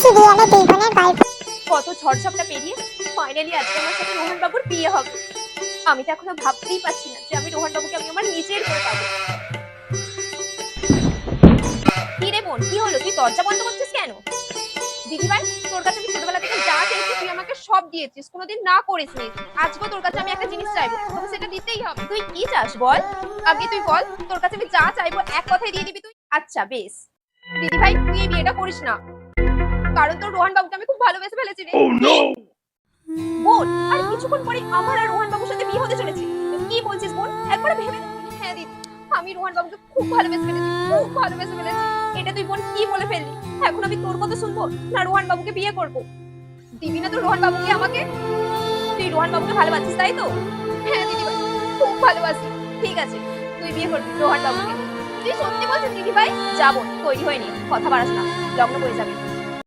সিরিয়ালে দুই বোনের গল্প। কত ঝড়ঝাপটা পেরিয়ে ফাইনালি আজকে আমার সাথে রোহন বাবুর বিয়ে হবে। আমি তো এখনো ভাবতেই পারছি না যে আমি রোহন বাবুকে আমি আমার নিজের করে পাবো। কি রে বোন, কি হলো? তুই দরজা বন্ধ করছিস কেন? দিদিভাই, তোর কাছে আমি ছোটবেলা থেকে যা চেয়েছি তুই আমাকে সব দিয়েছিস, কোনোদিন না করিসনি। আজকেও তোর কাছে আমি একটা জিনিস চাইবো, তোকে সেটা দিতেই হবে। তুই কি চাস বল, আগে তুই বল। তোর কাছে আমি যা চাইবো এক কথায় দিয়ে দিবি তুই? আচ্ছা বেশ। দিদিভাই, তুই এই বিয়েটা করিস না, কারণ তোর রোহন বাবুকে আমি খুব ভালোবেসে ফেলেছি রে। বোন, আর কিছুক্ষণ পরে আমার আর রোহন বাবুর সাথে বিয়ে হতে চলেছে। তুই কি বলছিস বোন? একবার ভেবে দেখ। হ্যাঁ দিদি, আমি রোহন বাবুকে খুব ভালোবেসে ফেলেছি, খুব ভালোবেসে ফেলেছি। এটা তুই বোন কি বলে ফেললি? এখন আমি তোর কথা শুনবো না রোহন বাবুকে বিয়ে করব? দিবি না তো রোহন বাবুকে আমাকে? তুই রোহন বাবুকে ভালোবাসিস তাই তো? হ্যাঁ দিদি ভাই, খুব ভালোবাসি। ঠিক আছে, তুই বিয়ে করবি রোহন বাবুকে? তুই সত্যি বলছিস দিদি ভাই? যাবো, তৈরি হয়ে নি, কথা বাড়াস না, লগ্ন হয়ে যাবে।